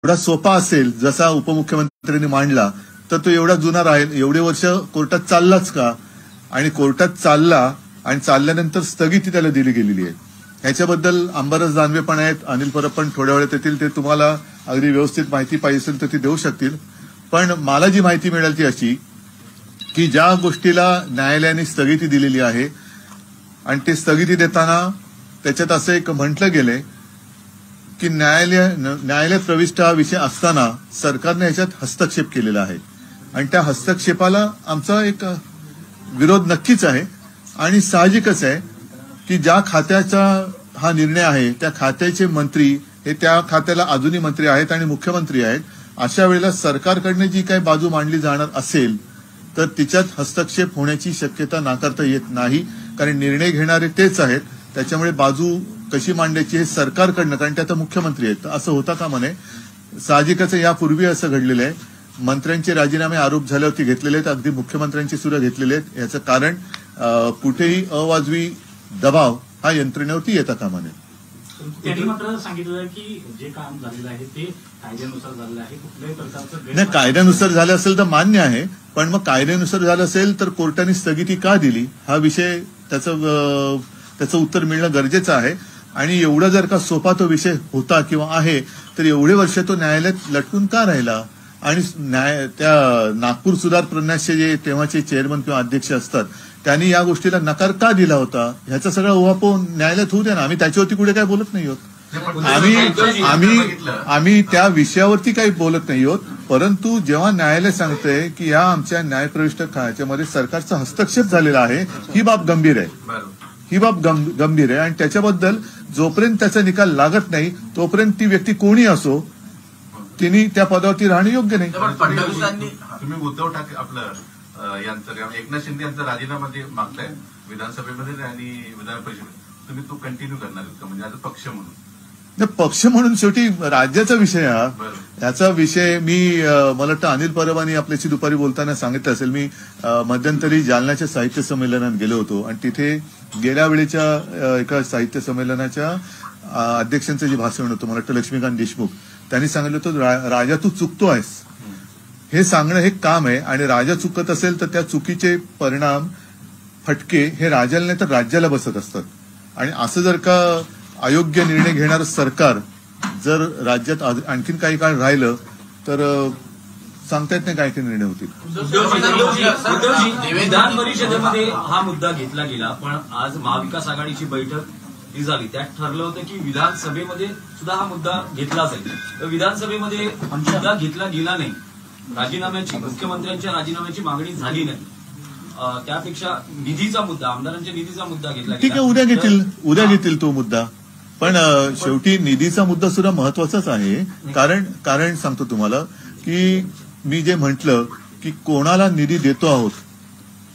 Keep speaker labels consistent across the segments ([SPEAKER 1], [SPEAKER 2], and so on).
[SPEAKER 1] एवढा सोपा असेल जसा उपमुख्यमंत्र्यांनी मांडला तर तो एवढा जुना राहील. एवढे वर्ष कोर्टात चाललाच का, आणि कोर्टात चालला आणि चालल्यानंतर स्थगिती त्याला दिली गेलेली आहे. ह्याच्याबद्दल अंबादास दानवे पण आहेत, अनिल परब पण थोड्या वेळात येतील, ते तुम्हाला अगदी व्यवस्थित माहिती पाहिजे असेल तर ती देऊ शकतील. पण मला जी माहिती मिळाली ती अशी की ज्या गोष्टीला न्यायालयाने स्थगिती दिलेली आहे आणि ते स्थगिती देताना त्याच्यात असं एक म्हटलं गेलंय की न्यायालयात प्रविष्ट हा विषय असताना सरकारने ह्याच्यात हस्तक्षेप केलेला आहे आणि त्या हस्तक्षेपाला आमचा एक विरोध नक्कीच आहे. आणि साहजिकच आहे की ज्या खात्याचा हा निर्णय आहे त्या खात्याचे मंत्री हे त्या खात्याला अजूनही मंत्री आहेत आणि मुख्यमंत्री आहेत. अशा वेळेला सरकारकडनं जी काही बाजू मांडली जाणार असेल तर तिच्यात हस्तक्षेप होण्याची शक्यता नाकारता येत नाही, कारण निर्णय घेणारे तेच आहेत. त्याच्यामुळे बाजू कशी मांडायची हे सरकारकडनं, कारण ते आता मुख्यमंत्री आहेत, असं होता का म्हणे. साहजिकच यापूर्वी असं घडलेलं आहे. मंत्र्यांचे राजीनामे आरोप झाल्यावरती घेतलेले आहेत, अगदी मुख्यमंत्र्यांचे सुद्धा घेतलेले आहेत. याचं कारण कुठेही अवाजवी दबाव हा यंत्रणेवरती येता कामा नये.
[SPEAKER 2] त्यांनी मात्र सांगितलं की जे काम झालेलं आहे ते कायद्यानुसार झालेलं आहे, कुठल्याही प्रकारचं
[SPEAKER 1] नाही. कायद्यानुसार झालं असेल तर मान्य आहे, पण मग कायद्यानुसार झालं असेल तर कोर्टाने स्थगिती का दिली हा विषय त्याचं उत्तर मिळणं गरजेचं आहे. आणि एवढा जर का सोपा तो विषय होता किंवा आहे तर एवढे वर्ष तो न्यायालयात लटकून का राहिला. आणि त्या नागपूर सुधार प्रन्यासचे जे तेव्हाचे चेअरमन किंवा अध्यक्ष असतात त्यांनी या गोष्टीला नकार का दिला होता ह्याचा सगळा उहापोह न्यायालयात होऊ द्या ना. आम्ही त्याच्यावरती कुठे काही बोलत नाही आहोत. आम्ही त्या विषयावरती काही बोलत नाही आहोत. परंतु जेव्हा न्यायालय सांगतंय की या आमच्या न्यायप्रविष्ट ह्याच्यामध्ये सरकारचा हस्तक्षेप झालेला आहे, ही बाब गंभीर आहे. ही बाब गंभीर आहे आणि त्याच्याबद्दल जोपर्यंत त्याचा निकाल लागत नाही तोपर्यंत ती व्यक्ती कोणी असो तिने त्या पदावरती राहणं योग्य नाही.
[SPEAKER 3] फडणवीसांनी तुम्ही उद्धव ठाकरे आपलं यांचं एकनाथ शिंदे यांचा राजीनामा मागताय विधानसभेमध्ये आणि विधान परिषदेत, तुम्ही तो कंटिन्यू करणार का म्हणजे आता पक्ष म्हणून?
[SPEAKER 1] पक्ष म्हणून शेवटी राज्याचा विषय हा. याचा विषय मला वाटतं अनिल परबांनी आपल्याशी दुपारी बोलताना सांगितलं असेल. मी मध्यंतरी जालन्याच्या साहित्य संमेलनात गेलो होतो आणि तिथे गेल्या वेळेच्या एका साहित्य संमेलनाच्या अध्यक्षांचं जे भाषण होतं, मला वाटतं लक्ष्मीकांत देशमुख, त्यांनी सांगितलं होतं राजा तू चुकतो आहेस हे सांगणं हे काम आहे. आणि राजा चुकत असेल तर त्या चुकीचे परिणाम फटके हे राजाला नाही तर राज्याला बसत असतात. आणि असं जर का अयोग्य निर्णय घेणारं सरकार जर राज्यात आणखीन काही काळ राहिलं तर सांगता येत नाही काय काय निर्णय होतील.
[SPEAKER 4] विधान परिषदेमध्ये हा मुद्दा घेतला गेला, पण आज महाविकास आघाडीची बैठक ही झाली, त्यात ठरलं होतं की विधानसभेमध्ये सुद्धा हा मुद्दा घेतला जाईल. तर विधानसभेमध्ये मुद्दा घेतला गेला नाही, राजीनाम्याची मुख्यमंत्र्यांच्या राजीनाम्याची मागणी झाली नाही. त्यापेक्षा निधीचा मुद्दा, आमदारांच्या निधीचा मुद्दा घेतला गेला.
[SPEAKER 1] ठीक आहे, उद्या घेतील तो मुद्दा. पण शेवटी निधीचा मुद्दा सुद्धा महत्वाचाच आहे. कारण सांगतो तुम्हाला की मी जे म्हटलं की कोणाला निधी देतो आहोत,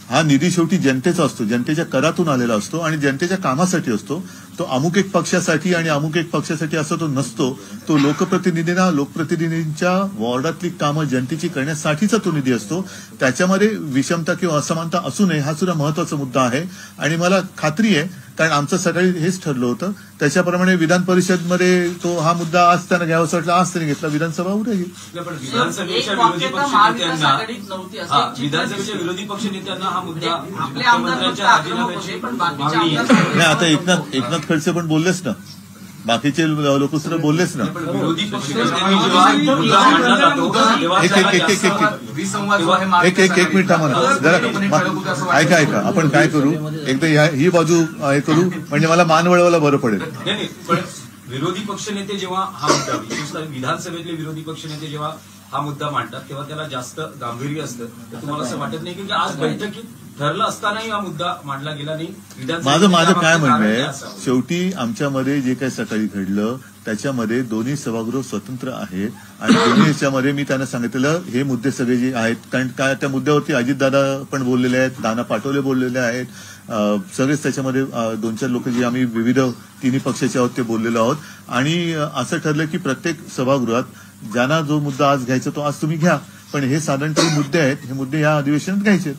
[SPEAKER 1] हा निधी शेवटी जनतेचा असतो, जनतेच्या करातून आलेला असतो आणि जनतेच्या कामासाठी असतो. तो अमुक एक पक्षासाठी आणि अमुक एक पक्षासाठी असा तो नसतो. तो लोकप्रतिनिधींच्या वॉर्डातली कामं जनतेची करण्यासाठीचा तो निधी असतो. त्याच्यामध्ये विषमता किंवा असमानता असू नये हा सुद्धा महत्वाचा मुद्दा आहे. आणि मला खात्री आहे, कारण आमचं सकाळी हेच ठरलं होतं, त्याच्याप्रमाणे विधान परिषदमध्ये तो हा मुद्दा आज त्यांना घ्यावासा वाटला, आज त्यांनी घेतला, विधानसभा उद्या घेईल.
[SPEAKER 4] पण विधानसभेच्या विरोधी पक्षनेत्यांना हा मुद्दा मुख्यमंत्र्यांच्या राजीनाम्याची मागणी आहे.
[SPEAKER 1] नाही, आता एकनाथ खडसे पण बोललेच ना, बाकीचे लोक सुद्धा बोललेच ना.
[SPEAKER 4] विरोधी पक्षनेत्यांनी जेव्हा मुद्दा मांडला जातो
[SPEAKER 1] एक मिनिट थांबा ना जरा, ऐका आपण काय करू, एकदा ही बाजू हे करू म्हणजे मला मान वळवायला बरं पडेल.
[SPEAKER 4] नाही, पण विरोधी पक्षनेते जेव्हा हा मुद्दा, विशेषतः विधानसभेतले विरोधी पक्षनेते जेव्हा हा मुद्दा मांडतात तेव्हा त्याला जास्त गांभीर्य असतं. तर तुम्हाला असं वाटत नाही की आज बैठकीत ठरलं असतानाही हा मुद्दा मांडला गेला नाही?
[SPEAKER 1] माझं काय म्हणणं आहे, शेवटी आमच्यामध्ये जे काही सकाळी घडलं त्याच्यामध्ये दोन्ही सभागृह स्वतंत्र आहेत आणि दोन्ही याच्यामध्ये मी त्यांना सांगितलेलं हे मुद्दे सगळे जे आहेत, कारण काय त्या मुद्द्यावरती अजितदादा पण बोललेले आहेत, नाना पाटोले बोललेले आहेत, सगळेच त्याच्यामध्ये 2-4 लोक जे आम्ही विविध तिन्ही पक्षाचे आहोत ते बोललेलो आहोत. आणि असं ठरलं की प्रत्येक सभागृहात ज्यांना जो मुद्दा आज घ्यायचा तो आज तुम्ही घ्या, पण हे साधारणतः मुद्दे आहेत, हे मुद्दे या अधिवेशनात घ्यायचे.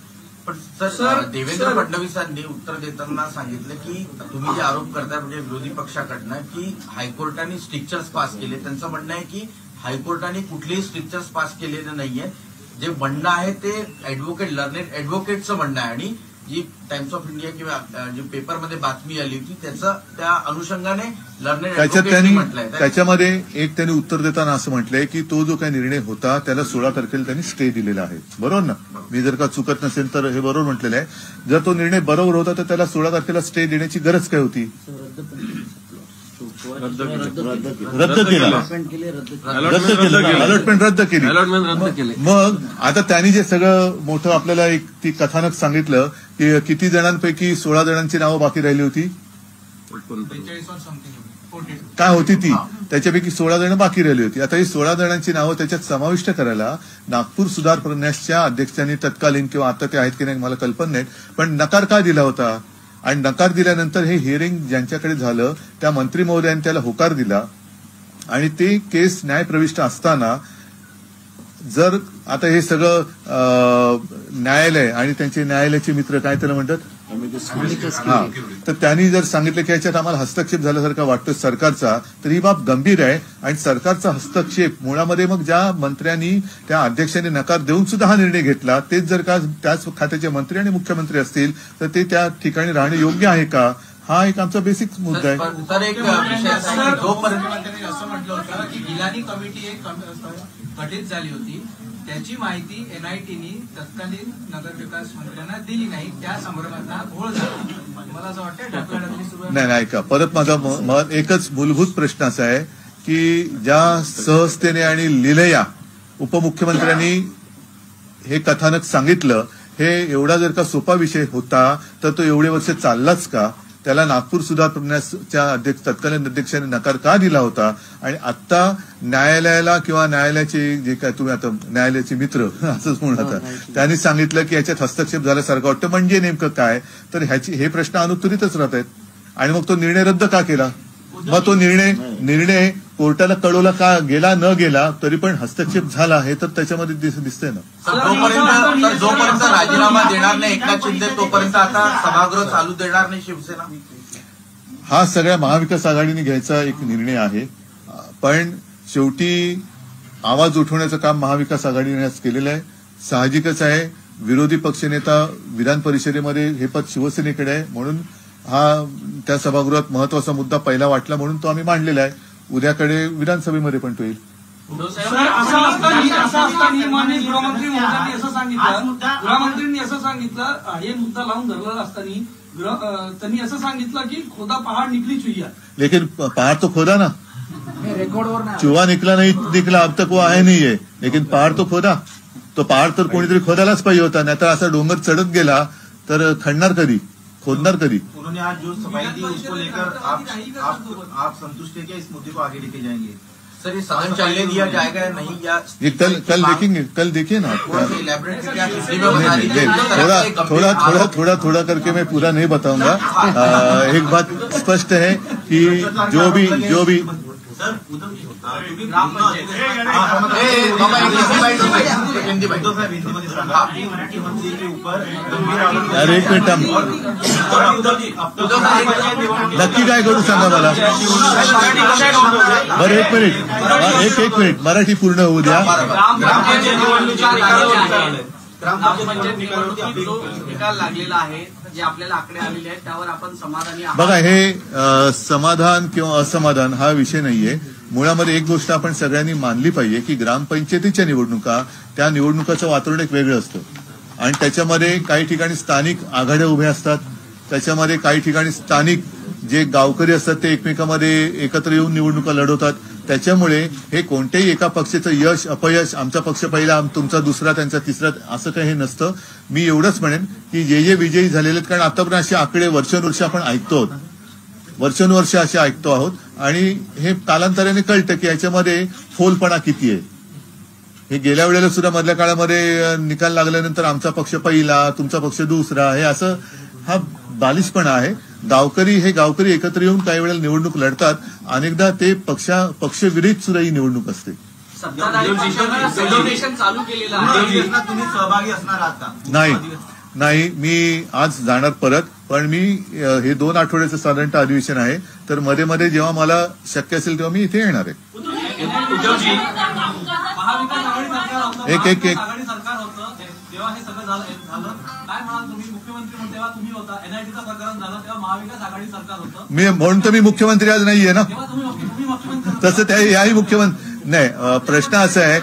[SPEAKER 3] पण सर देवेंद्र फडणवीसांनी उत्तर देताना सांगितलं की तुम्ही जे आरोप करताय म्हणजे विरोधी पक्षाकडनं की हायकोर्टाने स्ट्रिक्चर्स पास केले, त्यांचं म्हणणं आहे की
[SPEAKER 5] हायकोर्टाने कुठलेही स्ट्रिक्चर्स पास केलेले नाहीये. जे म्हणणं आहे ते लर्नेड ऍडव्होकेटचं म्हणणं आहे आणि जी टाइम्स ऑफ इंडिया किंवा जी पेपरमध्ये बातमी आली होती त्या अनुषंगाने लर्नेड ऍडव्होकेटने म्हटलंय.
[SPEAKER 1] त्याच्यामध्ये एक त्यांनी उत्तर देताना असं म्हटलंय की तो जो काही निर्णय होता त्याला 16 तारखेला त्यांनी स्टे दिलेला आहे. बरोबर ना? मी जर का चुकत नसेल तर हे बरोबर म्हटलेलं आहे. जर तो निर्णय बरोबर होता तर त्याला 16 तारखेला स्टे देण्याची गरज काय होती? रद्द केला, अलॉटमेंट रद्द केली. मग आता त्यांनी जे सगळं मोठं आपल्याला एक ती कथानक सांगितलं की किती जणांपैकी 16 जणांची नावं बाकी राहिली होती, काय होती ती, त्याच्यापैकी 16 जण बाकी राहिली होती. आता ही 16 जणांची नावं त्याच्यात समाविष्ट करायला नागपूर सुधार प्रन्यासच्या अध्यक्षांनी तत्कालीन किंवा आता ते आहेत की नाही मला कल्पना नाही, पण नकार का दिला होता? आणि नकार दिल्यानंतर हे हिअरिंग ज्यांच्याकडे झालं त्या मंत्री महोदयांनी त्याला होकार दिला आणि ते केस न्यायप्रविष्ट असताना जर आता हे सगळं न्यायालय आणि त्यांचे न्यायालयाचे मित्र काय त्याला म्हणतात तर त्यांनी जर सांगितलं की याच्यात आम्हाला हस्तक्षेप झाल्यासारखा वाटतो सरकारचा, तर ही बाब गंभीर आहे. आणि सरकारचा हस्तक्षेप मुळामध्ये मग ज्या मंत्र्यांनी त्या अध्यक्षांनी नकार देऊन सुद्धा हा निर्णय घेतला तेच जर का त्याच खात्याचे मंत्री आणि मुख्यमंत्री असतील तर ते त्या ठिकाणी राहणे योग्य आहे का? हा एक आमचा बेसिक मुद्दा आहे.
[SPEAKER 5] तर एक विषय असा की जोपर्यंत
[SPEAKER 6] मुख्यमंत्र्यांनी असं म्हटलं होतं की गिलानी कमिटी एक गठीत झाली होती त्याची माहिती एनआयटीनी तत्कालीन नगरविकास मंत्र्यांना दिली नाही, त्या संदर्भातला घोळ झाला. मला असं वाटतं ढकलाढकली सुरू
[SPEAKER 1] नाही ऐका, परत माझा एकच मूलभूत प्रश्न असा आहे की ज्या सहजतेने आणि लिलया उपमुख्यमंत्र्यांनी हे कथानक सांगितलं, हे एवढा जर का सोपा विषय होता तर तो एवढे वर्ष चाललाच का? त्याला नागपूर सुधार प्रन्यासच्या तत्कालीन अध्यक्षांनी नकार का दिला होता? आणि आता न्यायालयाला किंवा न्यायालयाचे जे काय तुम्ही आता न्यायालयाचे मित्र असंच म्हणत त्यांनी सांगितलं की याच्यात हस्तक्षेप झाल्यासारखं वाटतं, म्हणजे नेमकं काय? तर हे प्रश्न अनुत्तरितच राहत आहेत. आणि मग तो निर्णय रद्द का केला? मग तो निर्णय कोर्टाला कळवला का गेला न गेला तरी पण हस्तक्षेप झाला आहे तर त्याच्यामध्ये दिसतंय ना.
[SPEAKER 5] जोपर्यंत राजीनामा देणार नाही एकनाथ शिंदे तोपर्यंत आता सभागृह चालू देणार नाही शिवसेना.
[SPEAKER 1] हा सगळ्या महाविकास आघाडीने घ्यायचा एक निर्णय आहे, पण शेवटी आवाज उठवण्याचं काम महाविकास आघाडीने आज केलेलं आहे. साहजिकच आहे, विरोधी पक्षनेता विधान परिषदेमध्ये हे पद शिवसेनेकडे आहे म्हणून हा त्या सभागृहात महत्वाचा मुद्दा पहिला वाटला म्हणून तो आम्ही मांडलेला आहे. उद्याकडे विधानसभेमध्ये पण तो येईल.
[SPEAKER 6] असं असताना माननीय गृहमंत्री महोदयांनी असं सांगितलं हे मुद्दा लावून धरलेला असताना त्यांनी असं सांगितलं की खोदा पहाड निकली चुईया,
[SPEAKER 1] लेकिन पहाड़ तो खोदा ना, चुहा निकला नहीं निकला, अब तक वो आया नहीं है, लेकिन पहाड़ तो खोदा. तो पहाड़ तर कोणीतरी खोदायलाच पाहिजे होता, नाहीतर असा डोंगर चढत गेला तर खणणार कधी, खोदणार कधी.
[SPEAKER 7] उन्होंने आज जो सफाई दी उसको लेकर आप संतुष्ट है क्या? इस मुद्दे को आगे लेके जाएंगे?
[SPEAKER 5] सर ये सदन चलने दिया जाएगा या नहीं, या
[SPEAKER 1] ये कल देखेंगे, कल देखिए ना. थोड़ा करके मैं पूरा नहीं बताऊंगा. एक बात स्पष्ट है कि जो भी अरे एक मिनिट नक्की काय करू सांगा मला. बरं एक मिनिट मराठी पूर्ण होऊ द्या.
[SPEAKER 6] ग्रामपंचायत निवडणुकीत जो निकाल लागलेला आहे जे आपल्याला आकडे आलेले आहेत त्यावर आपण समाधानी आहात?
[SPEAKER 1] बघा, हे समाधान किंवा असमाधान हा विषय नाहीये. मुळामध्ये एक गोष्ट आपण सगळ्यांनी मानली पाहिजे की ग्रामपंचायतीच्या निवडणुका त्या निवडणुकाचं वातावरण एक वेगळं असतं आणि त्याच्यामध्ये काही ठिकाणी स्थानिक आघाड्या उभ्या असतात, त्याच्यामध्ये काही ठिकाणी स्थानिक जे गावकरी असतात ते एकमेकांमध्ये एकत्र येऊन निवडणुका लढवतात. त्याच्यामुळे हे कोणत्याही एका पक्षाचं यश अपयश, आमचा पक्ष पहिला, तुमचा दुसरा, त्यांचा तिसरा, असं काही हे नसतं. मी एवढंच म्हणेन की जे विजयी झालेले आहेत, कारण आतापर्यंत असे आकडे वर्षानुवर्ष आपण ऐकतो आहोत, वर्षानुवर्ष असे ऐकतो आहोत आणि हे कालांतराने कळतं की याच्यामध्ये फोलपणा किती आहे. हे गेल्या वेळेला सुद्धा मधल्या काळामध्ये निकाल लागल्यानंतर आमचा पक्ष पहिला, तुमचा पक्ष दुसरा, हे असं हा बालिशपणा आहे. गावकरी एकत्र येऊन काही वेळेला निवडणूक लढतात, अनेकदा ते पक्षविरहित सुद्धा ही निवडणूक असते.
[SPEAKER 6] चालू केलेलं आहे,
[SPEAKER 7] तुम्ही सहभागी असणार आहात का?
[SPEAKER 1] नाही, मी आज जाणार परत, पण मी हे 2 आठवड्याचं साधारणतः अधिवेशन आहे, तर मध्ये जेव्हा मला शक्य असेल तेव्हा मी इथे येणार आहे. एक
[SPEAKER 8] आघाडी सरकार होतं तेव्हा हे सगळं झालं काय म्हणाल तुम्ही? मुख्यमंत्री म्हणून तेव्हा तुम्ही होता, एनआयटीचं प्रकरण झालं तेव्हा महाविकास आघाडी सरकार होतं,
[SPEAKER 1] मी म्हणून तर मी मुख्यमंत्री आज नाहीये ना.
[SPEAKER 8] तेव्हा तुम्ही मुख्यमंत्री
[SPEAKER 1] तसं त्या याही मुख्यमंत्री नाही. प्रश्न असा आहे,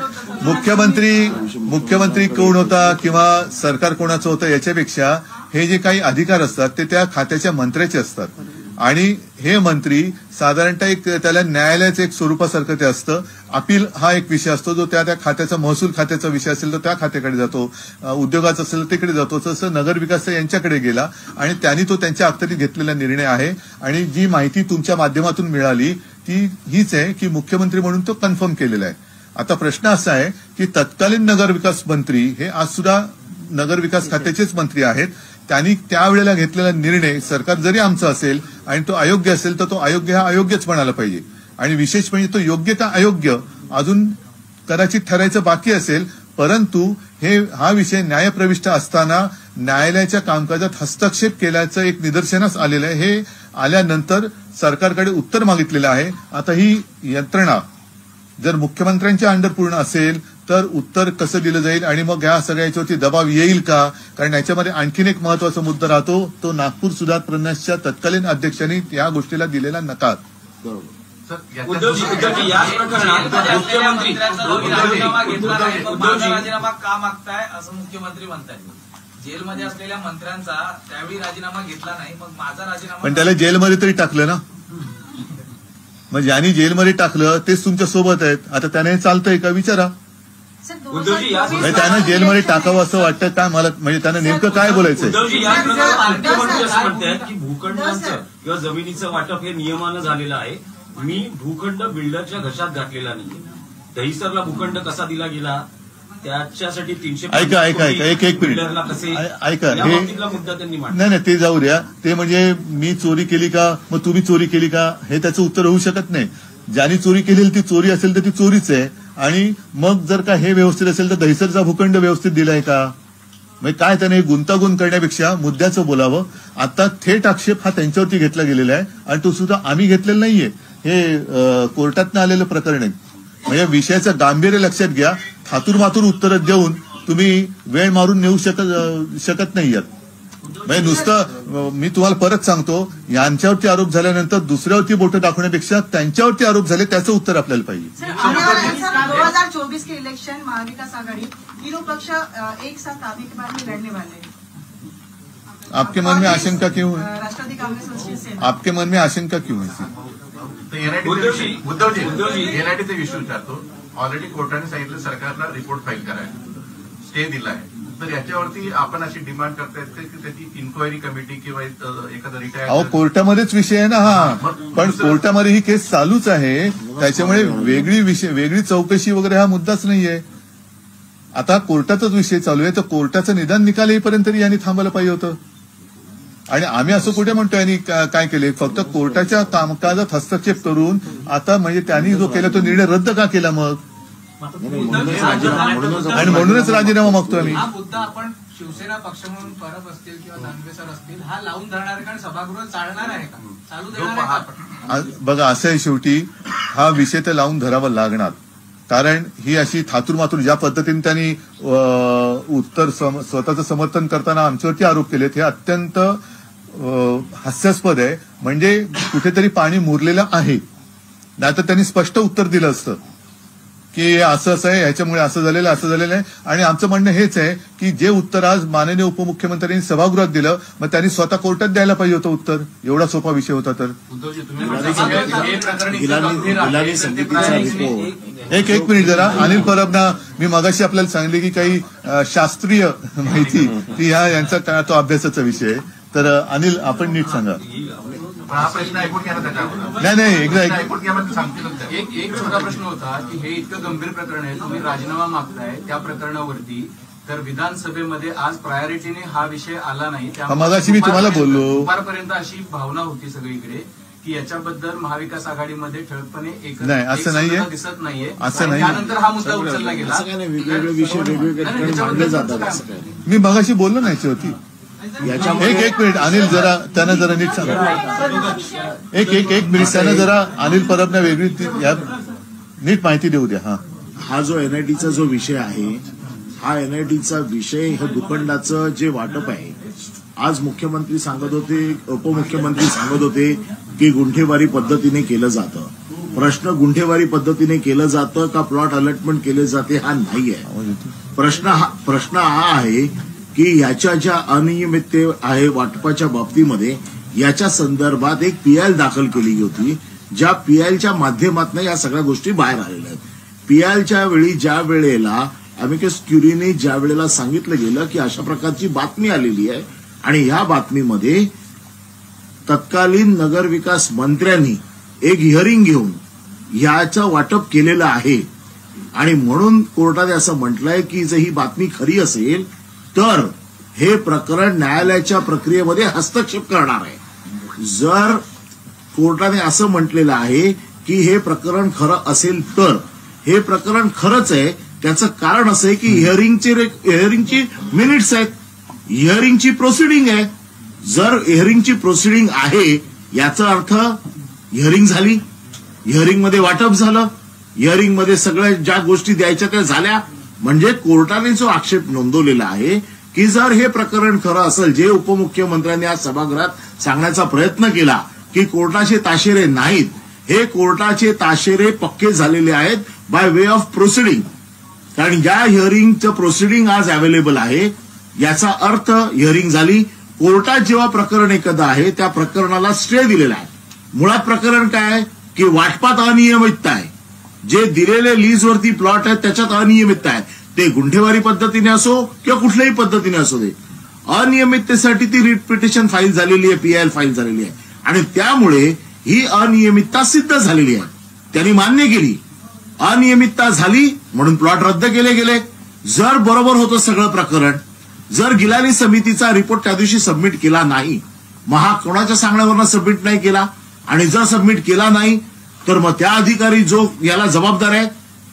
[SPEAKER 1] मुख्यमंत्री कोण होता किंवा सरकार कोणाचं होतं याच्यापेक्षा हे जे काही अधिकार असतात ते त्या खात्याच्या मंत्र्याचे असतात. आणि हे मंत्री साधारणतः एक त्याला न्यायालयाचं एक स्वरूपासारखं ते असतं. अपील हा एक विषय असतो जो त्या खात्याचा, महसूल खात्याचा विषय असेल तर त्या खात्याकडे जातो, उद्योगाचा असेल तर तिकडे जातो. तसं नगरविकास यांच्याकडे गेला आणि त्यांनी तो त्यांच्या अखत्यारीत घेतलेला निर्णय आहे. आणि जी माहिती तुमच्या माध्यमातून मिळाली ती हीच आहे की मुख्यमंत्री म्हणून तो कन्फर्म केलेला आहे. आता प्रश्न असा आहे की तत्कालीन नगरविकास मंत्री हे आज सुद्धा नगरविकास खात्याचेच मंत्री आहेत. त्यांनी त्यावेळेला घेतलेला निर्णय सरकार जरी आमचं असेल आणि तो अयोग्य असेल तर तो अयोग्य हा अयोग्यच म्हणायला पाहिजे. आणि विशेष म्हणजे तो योग्य का अयोग्य अजून कदाचित ठरायचं बाकी असेल. परंतु हा विषय न्यायप्रविष्ट असताना न्यायालयाच्या कामकाजात हस्तक्षेप केल्याचं एक निदर्शनास आलेलं आहे. हे आल्यानंतर सरकारकडे उत्तर मागितलेलं आहे. आता ही यंत्रणा जर मुख्यमंत्र्यांच्या अंडर पूर्ण असेल तर उत्तर कसं दिलं जाईल आणि मग या सगळ्या याच्यावरती दबाव येईल का? कारण याच्यामध्ये आणखीन एक महत्वाचा मुद्दा राहतो, तो नागपूर सुधार प्रन्यासच्या तत्कालीन अध्यक्षांनी या गोष्टीला दिलेला नकार.
[SPEAKER 4] उद्धवजी याच प्रकरणात मुख्यमंत्री
[SPEAKER 6] राजीनामा घेतला नाही, मग माझा राजीनामा का मागताय असं मुख्यमंत्री म्हणतायत. जेलमध्ये असलेल्या मंत्र्यांचा त्यावेळी राजीनामा घेतला नाही, मग माझा राजीनामा.
[SPEAKER 1] पण त्याला जेलमध्ये तरी टाकलं ना. मग ज्यांनी जेलमध्ये टाकलं तेच तुमच्या सोबत आहेत. आता त्याने चालतंय का विचारा. त्यानं जेलमध्ये टाकावं असं वाटतं काय मला? म्हणजे त्यानं नेमकं काय बोलायचंय?
[SPEAKER 4] उद्धवजी या प्रकरणात मुख्यमंत्री असं म्हणतात की भूखंडांचं किंवा जमिनीचं वाटप हे नियमानं झालेलं आहे. मी भूखंड बिल्डरच्या घशात घातलेला नाही. दहिसरला भूखंड कसा दिला गेला त्याच्यासाठी 300
[SPEAKER 1] ऐका एक मिनिट ऐका. हे
[SPEAKER 4] मुद्दा त्यांनी मांडला.
[SPEAKER 1] नाही ते जाऊ द्या. ते म्हणजे मी चोरी केली का मग तुम्ही चोरी केली का हे त्याचं उत्तर होऊ शकत नाही. ज्यांनी चोरी केलेली ती चोरी असेल तर ती चोरीच आहे. आणि मग जर का हे व्यवस्थित असेल तर दहिसरचा भूखंड व्यवस्थित दिलाय का? म्हणजे काय त्याने गुंतागुंत करण्यापेक्षा मुद्द्याचं बोलावं. आता थेट आक्षेप हा त्यांच्यावरती घेतला गेलेला आहे आणि तो सुद्धा आम्ही घेतलेला नाहीये. हे कोर्टातनं आलेलं प्रकरण आहे. म्हणजे विषयाचं गांभीर्य लक्षात घ्या. थातूरमातूर उत्तरं देऊन तुम्ही वेळ मारून नेऊ शकत नाहीयेत. म्हणजे नुसतं मी तुम्हाला परत सांगतो, यांच्यावरती आरोप झाल्यानंतर दुसऱ्यावरती बोटं दाखवण्यापेक्षा त्यांच्यावरती आरोप झाले त्याचं उत्तर आपल्याला पाहिजे.
[SPEAKER 9] 2024 के इलेक्शन महाविकास आघाड़ी तीनों पक्ष एक साथ आने के बाद में लड़ने वाले हैं.
[SPEAKER 1] आपके मन में आशंका क्यों है?
[SPEAKER 9] राष्ट्रवादी कांग्रेस और शिवसेना.
[SPEAKER 1] आपके मन में आशंका क्यों है?
[SPEAKER 3] उद्धवजी एनआयटीचा विषय विचारतो. ऑलरेडी कोर्टाने सांगितलं सरकारला रिपोर्ट फाईल करायला, स्टे दिलाय. तर याच्यावरती आपण अशी डिमांड करतायत की त्याची इन्क्वायरी कमिटी किंवा एखादा रिटायर.
[SPEAKER 1] कोर्टामध्येच विषय आहे ना हा. पण कोर्टामध्ये ही केस चालूच आहे. त्याच्यामुळे वेगळी चौकशी वगैरे हा मुद्दाच नाहीये. आता कोर्टाचाच विषय चालू आहे तर कोर्टाचं निदान निकाल येईपर्यंत यांनी थांबायला पाहिजे होतं. आणि आम्ही असं कुठे म्हणतोय यांनी काय केले? फक्त कोर्टाच्या कामकाजात हस्तक्षेप करून आता म्हणजे त्यांनी जो केला तो निर्णय रद्द का केला मग? आणि म्हणूनच राजीनामा मागतोय आम्ही.
[SPEAKER 6] हा मुद्दा आपण शिवसेना पक्ष म्हणून परब असतील किंवा दानवे सर असतील हा लावून धरणार आहे, कारण सभागृह चालणार आहे का, चालू देणार आहे का?
[SPEAKER 1] बघा असं आहे, शेवटी हा विषय तर लावून धरावा लागणार. कारण ही अशी थातूरमातूर ज्या पद्धतीने त्यांनी उत्तर स्वतःचं समर्थन करताना आमच्यावरती आरोप केलेत हे अत्यंत हास्यास्पद आहे. म्हणजे कुठेतरी पाणी मुरलेलं आहे. नाहीतर त्यांनी स्पष्ट उत्तर दिलं असतं की असं आहे, ह्याच्यामुळे असं झालेलं आहे. आणि आमचं म्हणणं हेच आहे की जे उत्तर आज माननीय उपमुख्यमंत्र्यांनी सभागृहात दिलं मग त्यांनी स्वतः कोर्टात द्यायला पाहिजे होतं उत्तर. एवढा सोपा विषय होता तर. एक मिनिट जरा. अनिल परबना मी मगाशी आपल्याला सांगितले की काही शास्त्रीय माहिती ती यांचा तो अभ्यासाचा विषय आहे. तर अनिल आपण नीट सांगा.
[SPEAKER 3] हा प्रश्न ऐकून घ्या ना त्याच्यावर.
[SPEAKER 1] नाही एकदा
[SPEAKER 3] ऐकून घ्या म्हणजे सांगतील.
[SPEAKER 6] एक छोटा प्रश्न होता की हे इतकं गंभीर प्रकरण आहे, तुम्ही राजीनामा मागताय त्या प्रकरणावरती, तर विधानसभेमध्ये आज प्रायोरिटीने हा विषय आला नाही.
[SPEAKER 1] मगाशी मी तुम्हाला बोललो.
[SPEAKER 6] दुपारपर्यंत अशी भावना होती सगळीकडे की याच्याबद्दल महाविकास आघाडीमध्ये ठळकपणे
[SPEAKER 1] नाही असं नाहीये,
[SPEAKER 6] दिसत नाहीये.
[SPEAKER 1] असं नाही.
[SPEAKER 6] त्यानंतर हा मुद्दा उचलला गेला.
[SPEAKER 7] वेगवेगळे विषय वेगवेगळे मांडले जातात.
[SPEAKER 1] मी मगाशी बोललो नाही होती. एक मिनिट अनिल जरा त्यांना जरा नीट सांगा. एक मिनिट त्यांना जरा अनिल परबना वेगळी नीट माहिती देऊ द्या. हा
[SPEAKER 7] जो एनआयटीचा जो विषय आहे
[SPEAKER 10] हा NITचा विषय, हे भूखंडाचं जे वाटप आहे, आज मुख्यमंत्री सांगत होते, उपमुख्यमंत्री सांगत होते की गुंठेवारी पद्धतीने केलं जातं. प्रश्न गुंठेवारी पद्धतीने केलं जातं का प्लॉट अलॉटमेंट केले जाते हा नाही आहे. प्रश्न हा आहे की ह्याच्या ज्या अनियमितते आहे वाटपाच्या बाबतीमध्ये, याच्या संदर्भात एक PIL दाखल केली होती, ज्या PILच्या माध्यमातून या सगळ्या गोष्टी बाहेर आलेल्या आहेत. PILच्या वेळी ज्या वेळेला अमिकस क्युरीने ज्या वेळेला सांगितलं गेलं की अशा प्रकारची बातमी आलेली आहे आणि या बातमीमध्ये तत्कालीन नगरविकास मंत्र्यांनी एक हिअरिंग घेऊन याचं वाटप केलेलं आहे आणि म्हणून कोर्टाने असं म्हटलंय की जर ही बातमी खरी असेल तर हे प्रकरण न्यायालयाच्या प्रक्रियेमध्ये हस्तक्षेप करणार आहे. जर कोर्टाने असं म्हटलेलं आहे की हे प्रकरण खरं असेल तर हे प्रकरण खरंच आहे. त्याचं कारण असं आहे की हिअरिंगची मिनिट्स आहेत, हिअरिंगची प्रोसिडिंग आहे. जर हिअरिंगची प्रोसिडिंग आहे याचा अर्थ हिअरिंग झाली, हिअरिंगमध्ये वाटप झालं, हिअरिंगमध्ये सगळ्या ज्या गोष्टी द्यायच्या त्या झाल्या. म्हणजे कोर्टाने जो आक्षेप नोंदवलेला आहे की जर हे प्रकरण खरं असेल, जे उपमुख्यमंत्र्यांनी आज सभागृहात सांगण्याचा प्रयत्न केला की कोर्टाचे ताशेरे नाहीत, हे कोर्टाचे ताशेरे पक्के झालेले आहेत बाय वे ऑफ प्रोसिडिंग. कारण ज्या हिअरिंगचं प्रोसिडिंग आज अवेलेबल आहे याचा अर्थ हिअरिंग झाली. कोर्टात जेव्हा प्रकरण एखादं आहे त्या प्रकरणाला स्टे दिलेला आहे. मुळात प्रकरण काय आहे की वाटपात अनियमितता आहे. जे दिलेले लीजवरती प्लॉट आहेत त्याच्यात अनियमितता आहे. ते गुंठेवारी पद्धतीने असो किंवा कुठल्याही पद्धतीने असो दे, अनियमिततेसाठी ती रिट पिटिशन फाईल झालेली आहे, PIL फाईल झालेली आहे आणि त्यामुळे ही अनियमितता सिद्ध झालेली आहे. त्यांनी मान्य केली, अनियमितता झाली म्हणून प्लॉट रद्द केले गेले. जर बरोबर होतं सगळं प्रकरण, जर गिलानी समितीचा रिपोर्ट त्या दिवशी सबमिट केला नाही, कोणाच्या सांगण्यावरनं सबमिट नाही केला आणि जर सबमिट केला नाही तर मग त्या अधिकारी जो याला जबाबदार आहे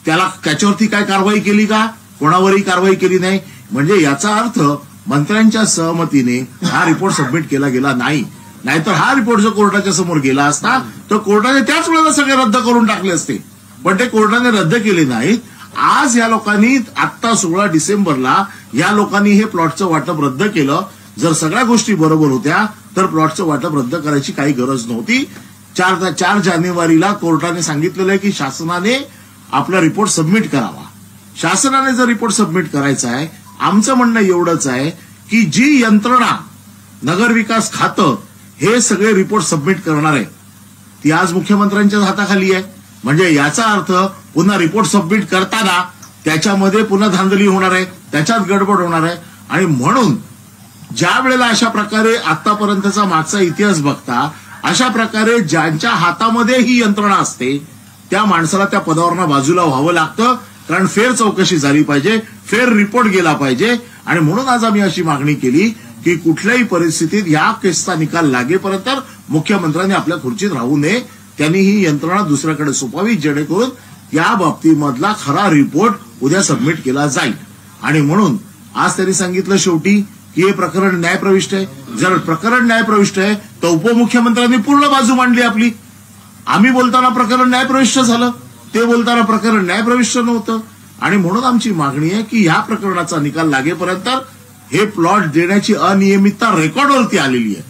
[SPEAKER 10] त्याच्यावरती काय कारवाई केली का? कोणावरही कारवाई केली नाही. म्हणजे याचा अर्थ मंत्र्यांच्या सहमतीने हा रिपोर्ट सबमिट केला गेला नाही. नाहीतर हा रिपोर्ट जर कोर्टाच्या समोर गेला असता तर कोर्टाने त्याच वेळेला सगळे रद्द करून टाकले असते, पण ते कोर्टाने रद्द केले नाहीत. आज या लोकांनी आत्ता 16 डिसेंबरला या लोकांनी हे प्लॉटचं वाटप रद्द केलं. जर सगळ्या गोष्टी बरोबर होत्या तर प्लॉटचं वाटप रद्द करायची काही गरज नव्हती. 4 जानेवारीला कोर्टाने सांगितलेलं आहे की शासनाने आपला रिपोर्ट सबमिट करावा. शासनाने जर रिपोर्ट सबमिट करायचा आहे, आमचं म्हणणं एवढंच आहे की जी यंत्रणा नगरविकास खातं हे सगळे रिपोर्ट सबमिट करणार आहे ती आज मुख्यमंत्र्यांच्याच हाताखाली आहे. म्हणजे याचा अर्थ पुन्हा रिपोर्ट सबमिट करताना त्याच्यामध्ये पुन्हा धांदली होणार आहे, त्याच्यात गडबड होणार आहे. आणि म्हणून ज्या वेळेला अशा प्रकारे आतापर्यंतचा मागचा इतिहास बघता अशा प्रकारे ज्यांच्या हातामध्ये ही यंत्रणा असते त्या माणसाला त्या पदावरनं बाजूला व्हावं लागतं. कारण फेर चौकशी झाली पाहिजे, फेर रिपोर्ट गेला पाहिजे. आणि म्हणून आज आम्ही अशी मागणी केली की कुठल्याही परिस्थितीत या केसचा निकाल लागेपर्यंत मुख्यमंत्र्यांनी आपल्या खुर्चीत राहू नये. त्यांनी ही यंत्रणा दुसऱ्याकडे सोपावी जेणेकरून या बाबतीमधला खरा रिपोर्ट उद्या सबमिट केला जाईल. आणि म्हणून आज त्यांनी सांगितलं शेवटी की हे प्रकरण न्यायप्रविष्ट आहे. जर प्रकरण न्यायप्रविष्ट आहे तर उपमुख्यमंत्र्यांनी पूर्ण बाजू मांडली आपली. आम्ही बोलताना प्रकरण न्यायप्रविष्ट झालं, ते बोलताना प्रकरण न्यायप्रविष्ट नव्हतं. आणि म्हणून आमची मागणी आहे की ह्या प्रकरणाचा निकाल लागेपर्यंत हे प्लॉट देण्याची अनियमितता रेकॉर्डवरती आलेली आहे.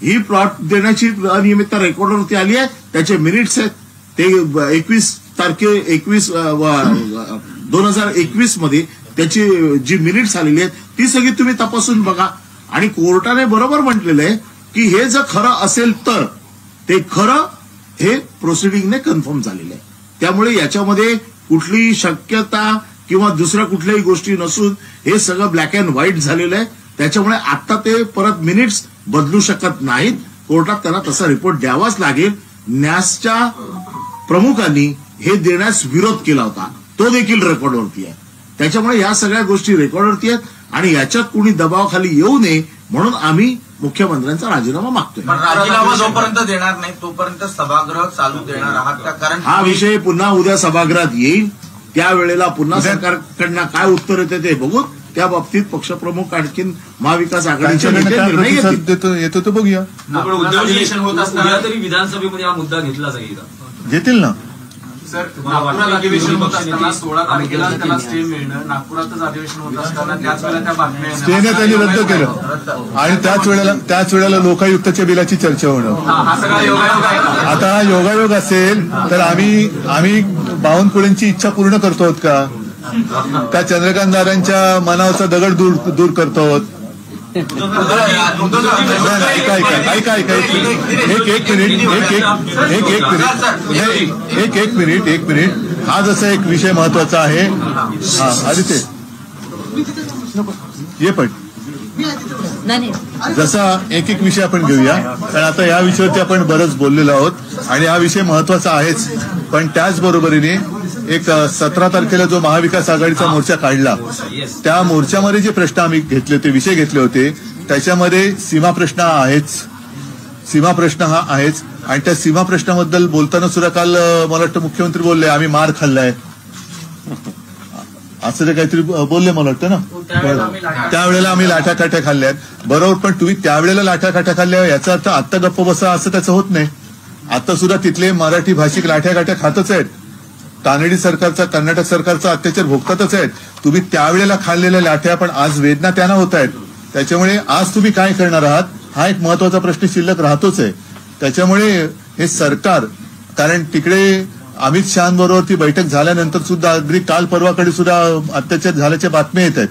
[SPEAKER 10] ही प्लॉट देण्याची अनियमितता रेकॉर्डवरती आली आहे. त्याचे मिनिट्स आहेत ते 21/2021 मध्ये त्याची जी मिनिट्स आलेली आहेत ती सगळी तुम्ही तपासून बघा. आणि कोर्टाने बरोबर म्हटलेलं आहे की हे जर खरं असेल तर ते खरं हे प्रोसिडिंगने कन्फर्म झालेलं आहे. त्यामुळे याच्यामध्ये कुठलीही शक्यता किंवा दुसऱ्या कुठल्याही गोष्टी नसून हे सगळं ब्लॅक अँड व्हाईट झालेलं आहे. त्याच्यामुळे आता ते परत मिनिट्स बदलू शकत नाहीत. कोर्टात त्यांना तसा रिपोर्ट द्यावाच लागेल. न्यासच्या प्रमुखांनी हे देण्यास विरोध केला होता, तो देखील रेकॉर्डवरती आहे. त्याच्यामुळे या सगळ्या गोष्टी रेकॉर्डवरती आहेत आणि याच्यात कुणी दबावाखाली येऊ नये म्हणून आम्ही मुख्यमंत्र्यांचा राजीनामा मागतोय.
[SPEAKER 5] पण राजीनामा जोपर्यंत देणार नाही तोपर्यंत सभागृह चालू देणार आहात का? कारण
[SPEAKER 10] हा विषय पुन्हा उद्या सभागृहात येईल, त्यावेळेला पुन्हा सरकारकडनं काय उत्तर येते ते बघू. त्या बाबतीत पक्षप्रमुख आणखीन महाविकास आघाडीच्या
[SPEAKER 1] नेते येतो तो बघूया.
[SPEAKER 4] उद्या तरी विधानसभेमध्ये हा मुद्दा घेतला जाईल का?
[SPEAKER 1] घेतील ना.
[SPEAKER 8] सर, नागपुरात अधिवेशन होत असताना 16 तारखेला त्यांना स्टे मिळणं, नागपुरातच अधिवेशन होत असताना त्याच वेळेला त्या बातम्या
[SPEAKER 1] स्टेने त्यांनी रद्द केलं आणि त्याच वेळेला लोकायुक्ताच्या बिलाची चर्चा होणं.
[SPEAKER 8] हा सगळा योगायोग आहे का?
[SPEAKER 1] आता हा योगायोग असेल तर आम्ही बावनकुळेंची इच्छा पूर्ण करतो का? त्या चंद्रकांतदारांच्या मनावरचा दगड दूर करतो. एक मिनिट हा जसा एक विषय महत्वाचा आहे. हा आदित्य ये पण जसा एक विषय आपण घेऊया, कारण आता या विषयावरती आपण बरंच बोललेलो आहोत आणि हा विषय महत्वाचा आहेच. पण त्याचबरोबरीने एक 17 तारखेला जो महाविकास आघाडीचा मोर्चा काढला, त्या मोर्चामध्ये जे प्रश्न आम्ही घेतले होते, विषय घेतले होते, त्याच्यामध्ये सीमा प्रश्न हा आहेच. आणि त्या सीमा प्रश्नाबद्दल बोलताना सुद्धा काल मला वाटतं मुख्यमंत्री बोलले आम्ही मार खाल्लाय, असं ते काहीतरी बोलले मला वाटतं ना. त्यावेळेला आम्ही लाठाकाठ्या खाल्ल्यात. बरोबर, पण तुम्ही त्यावेळेला लाठाकाठ्या खाल्ल्या याचा अर्थ आत्ता गप्प बसा असं त्याचं होत नाही. आता सुद्धा तिथले मराठी भाषिक लाठ्याकाठ्या खातच आहेत. कानडी सरकारचा, कर्नाटक सरकारचा अत्याचार भोगतातच आहेत. तुम्ही त्यावेळेला खाल्लेल्या लाठ्या पण आज वेदना त्यांना होत आहेत. त्याच्यामुळे आज तुम्ही काय करणार आहात हा एक महत्वाचा प्रश्न शिल्लक राहतोच आहे. त्याच्यामुळे हे सरकार, कारण तिकडे अमित शहाबरोबर ती बैठक झाल्यानंतर सुद्धा अगदी काल परवाकडे सुद्धा अत्याचार झाल्याच्या बातम्या येत आहेत.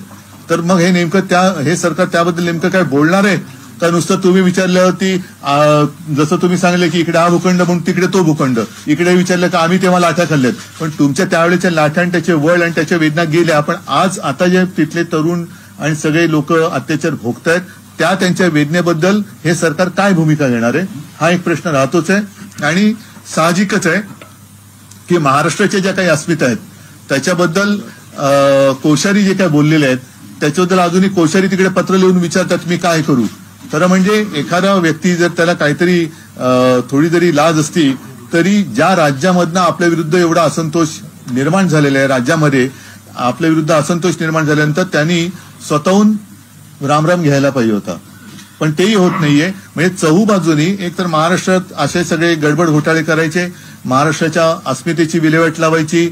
[SPEAKER 1] तर मग हे सरकार त्याबद्दल नेमकं काय बोलणार आहे का? नुसतं तुम्ही विचारल्यावरती जसं तुम्ही सांगले की इकडे हा भूखंड म्हणून तिकडे तो भूखंड, इकडे विचारलं का आम्ही तेव्हा लाठ्या खाल्ल्यात. पण तुमच्या त्यावेळेच्या लाठ्या आणि त्याचे वळ आणि त्याच्या वेदना गेल्या. पण आज आता जे तिथले तरुण आणि सगळे लोक अत्याचार भोगतायत त्यांच्या वेदनेबद्दल हे सरकार काय भूमिका घेणार आहे हा एक प्रश्न राहतोच आहे. आणि साहजिकच आहे की महाराष्ट्राच्या ज्या काही अस्मिता आहेत त्याच्याबद्दल कोश्यारी जे काय बोललेले आहेत त्याच्याबद्दल अजूनही कोश्यारी तिकडे पत्र लिहून विचारतात मी काय करू. खरं म्हणजे एखादा व्यक्ती जर त्याला काहीतरी थोडी जरी लाज असती तरी ज्या राज्यामधनं आपल्या विरुद्ध एवढा असंतोष निर्माण झालेला आहे, राज्यामध्ये आपल्या विरुद्ध असंतोष निर्माण झाल्यानंतर त्यांनी स्वतःहून रामराम घ्यायला पाहिजे होता. पण तेही होत नाहीये. म्हणजे चहू बाजूनी एक तर महाराष्ट्रात असे सगळे गडबड घोटाळे करायचे, महाराष्ट्राच्या अस्मितेची विल्हेवाट लावायची,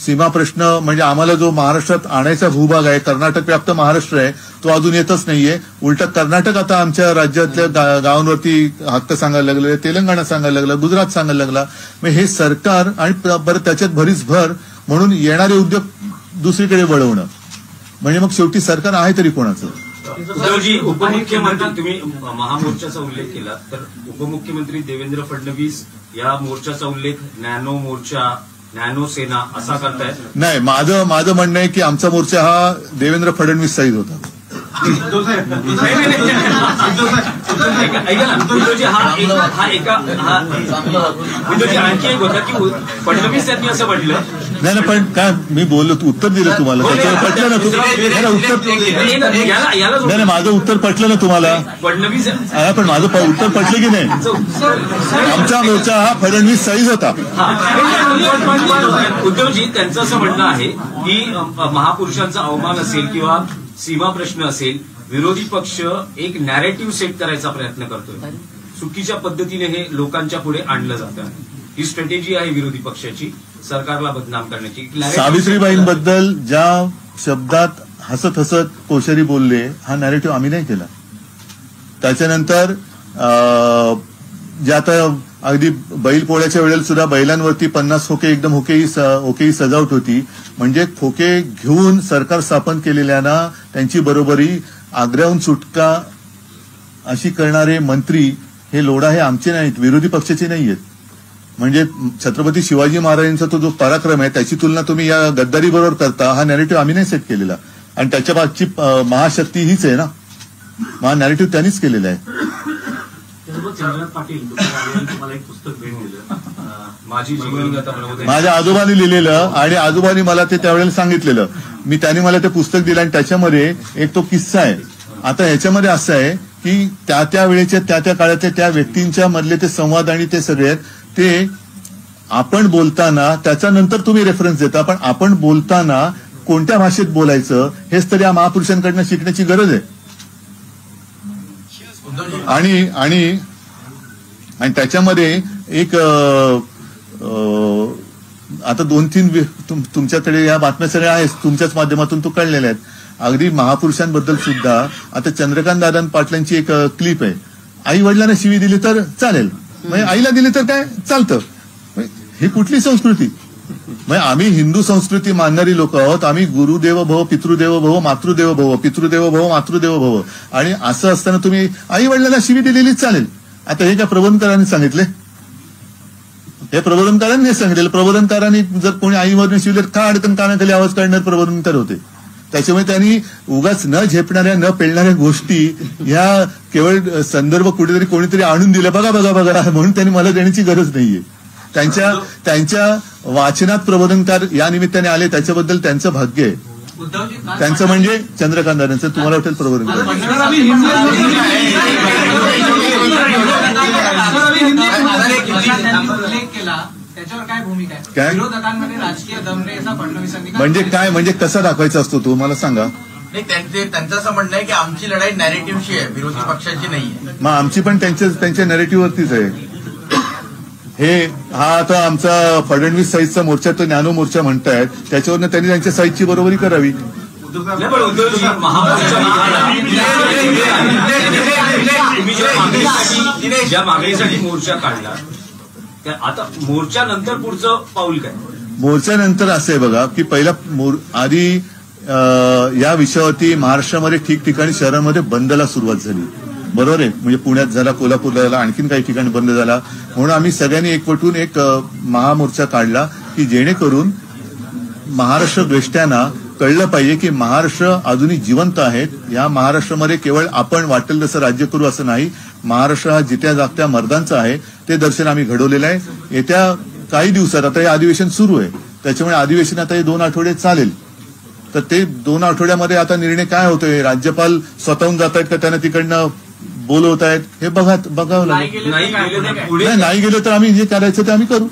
[SPEAKER 1] सीमा प्रश्न म्हणजे आम्हाला जो महाराष्ट्रात आणायचा भूभाग आहे, कर्नाटक व्याप्त महाराष्ट्र आहे, तो अजून येतच नाहीये. उलट कर्नाटक आता आमच्या राज्यातल्या गावांवरती हक्क सांगायला लागले, तेलंगणा सांगायला लागला, गुजरात सांगायला लागला. मग हे सरकार आणि बरं त्याच्यात भरीच भर म्हणून येणारे उद्योग दुसरीकडे वळवणं म्हणजे मग शेवटी सरकार आहे तरी कोणाचं.
[SPEAKER 4] उद्धवजी, उपमुख्यमंत्री, तुम्ही महामोर्चाचा उल्लेख केला तर उपमुख्यमंत्री देवेंद्र फडणवीस या मोर्चाचा उल्लेख नॅनो मोर्चा, नॅनो सेना असा करतायत.
[SPEAKER 1] नाही, माझं म्हणणं आहे की आमचा मोर्चा हा देवेंद्र फडणवीस साईज होता.
[SPEAKER 4] ऐका ना उद्धवजी, आणखी एक होता की फडणवीस यांनी असं म्हटलं.
[SPEAKER 1] नाही पण काय मी बोललो, उत्तर दिलं तुम्हाला, त्याच्यावर पटलं ना तुम्हाला उत्तर. नाही माझं उत्तर पटलं ना तुम्हाला.
[SPEAKER 4] फडणवीस
[SPEAKER 1] पण माझं उत्तर पटलं की नाही. आमचा मोर्चा हा फडणवीस साईज होता.
[SPEAKER 4] उद्धवजी, त्यांचं असं म्हणणं आहे की महापुरुषांचा अवमान असेल किंवा सीमा प्रश्न असेल, विरोधी पक्ष एक नॅरेटिव्ह सेट करायचा प्रयत्न करतोय. चुकीच्या पद्धतीने हे लोकांच्या पुढे आणलं जातं. ही स्ट्रॅटेजी आहे विरोधी पक्षाची सरकारला बदनाम करण्याची.
[SPEAKER 1] सावित्रीबाईंबद्दल ज्या शब्दात हसत हसत कोश्यारी बोलले हा नॅरेटिव्ह आम्ही नाही केला. त्याच्यानंतर जे आता अगदी बैल पोळ्याच्या वेळेला सुद्धा बैलांवरती 50 खोके एकदम होकेही सजावट होती. म्हणजे खोके घेऊन सरकार स्थापन केलेल्यांना त्यांची बरोबरी आग्र्याहून सुटका अशी करणारे मंत्री हे लोढा हे आमचे नाहीत, विरोधी पक्षाचे नाहीयेत. म्हणजे छत्रपती शिवाजी महाराजांचा तो जो पराक्रम आहे त्याची तुलना तुम्ही या गद्दारी बरोबर करता. हा नॅरेटिव्ह आम्ही नाही सेट केलेला आणि त्याच्या मागची महाशक्ती हीच आहे ना. हा नॅरेटिव्ह त्यांनीच केलेला आहे.
[SPEAKER 2] चंद्रनाथ पाटील तुम्हाला एक पुस्तक भेट दिलं,
[SPEAKER 1] माझ्या आजोबांनी लिहिलेलं आणि आजोबांनी मला ते त्यावेळेला सांगितलेलं. त्यांनी मला ते पुस्तक दिलं आणि त्याच्यामध्ये एक तो किस्सा आहे. आता ह्याच्यामध्ये असं आहे की त्या वेळेच्या त्या काळातल्या त्या व्यक्तींच्या मधले ते संवाद आणि ते सगळे आहेत ते आपण बोलताना त्याच्यानंतर तुम्ही रेफरन्स देता, पण आपण बोलताना कोणत्या भाषेत बोलायचं हेच तरी या महापुरुषांकडनं शिकण्याची गरज आहे. आणि त्याच्यामध्ये एक आता 2-3 तुमच्याकडे या बातम्या सगळ्या आहेत, तुमच्याच माध्यमातून तो कळलेल्या आहेत. अगदी महापुरुषांबद्दल सुद्धा आता चंद्रकांत दादा पाटलांची एक क्लिप आहे, आई वडिलांना शिवी दिली तर चालेल, म्हणजे आईला दिली तर काय चालतं. ही कुठली संस्कृती? म्हणजे आम्ही हिंदू संस्कृती मानणारी लोक आहोत. आम्ही गुरुदेव भव, पितृदेव भव, मातृदेव भव, पितृदेव भव, मातृदेव भव, आणि असं असताना तुम्ही आई वडिलांना शिवी दिलेलीच चालेल. आता हे काय प्रबोधनकारांनी सांगितले? हे प्रबोधनकारांनी सांगितलेलं. प्रबोधनकारांनी जर कोणी आईवरने शिवले का अडकन कानाखाली आवाज काढणार प्रबोधनकार होते. त्याच्यामुळे त्यांनी उगाच न झेपणाऱ्या न पेलणाऱ्या गोष्टी ह्या केवळ संदर्भ कुठेतरी कोणीतरी आणून दिला, बघा बघा बघा म्हणून त्यांनी मला देण्याची गरज नाहीये. त्यांच्या वाचनात प्रबोधनकार या निमित्ताने आले, त्याच्याबद्दल त्यांचं भाग्य आहे. त्यांचं म्हणजे चंद्रकांत दादांचं. तुम्हाला वाटेल प्रबोधनकार
[SPEAKER 6] त्याच्यावर काय भूमिका आहे?
[SPEAKER 1] काय
[SPEAKER 6] विरोधकांमध्ये राजकीय दमने असा फडणवीसांनी
[SPEAKER 1] म्हणजे काय, म्हणजे कसा दाखवायचा असतो तो मला सांगा.
[SPEAKER 5] नाही, त्यांचं असं म्हणणं आहे की आमची लढाई नॅरेटिव्हची आहे, विरोधी पक्षाची नाहीये.
[SPEAKER 1] मग आमची पण त्यांच्या नॅरेटिव्हवरतीच आहे. हा आता आमचा फडणवीस साईजचा मोर्चा तो ज्ञानो मोर्चा म्हणतायत, त्याच्यावरनं त्यांनी त्यांच्या साईजची बरोबरी करावी.
[SPEAKER 4] ज्या मागणीसाठी मोर्चा काढला, आता मोर्चानंतर पुढचं पाऊल काय?
[SPEAKER 1] मोर्चानंतर असं आहे बघा की पहिला आधी या विषयावरती महाराष्ट्रामध्ये ठिकठिकाणी शहरांमध्ये बंदला सुरुवात झाली, बरोबर आहे. म्हणजे पुण्यात झाला, कोल्हापूरला झाला, आणखीन काही ठिकाणी बंद झाला. म्हणून आम्ही सगळ्यांनी एकवटून एक महामोर्चा काढला की जेणेकरून महाराष्ट्र द्वेष्ट्यांना कळलं पाहिजे की महाराष्ट्र अजूनही जिवंत आहेत. या महाराष्ट्रामध्ये केवळ आपण वाटेल तसं राज्य करू असं नाही. महाराष्ट्र हा जित्या जागत्या मर्दांचा आहे, ते दर्शन आम्ही घडवलेलं आहे. येत्या काही दिवसात आता हे अधिवेशन सुरू आहे, त्याच्यामुळे अधिवेशन आता हे 2 आठवडे चालेल. तर ते 2 आठवड्यामध्ये आता निर्णय काय होतोय, राज्यपाल स्वतःहून जात आहेत का त्यांना तिकडनं बोलवत आहेत, हे बघावं लागेल. नाही गेलं तर आम्ही जे करायचं ते आम्ही करू.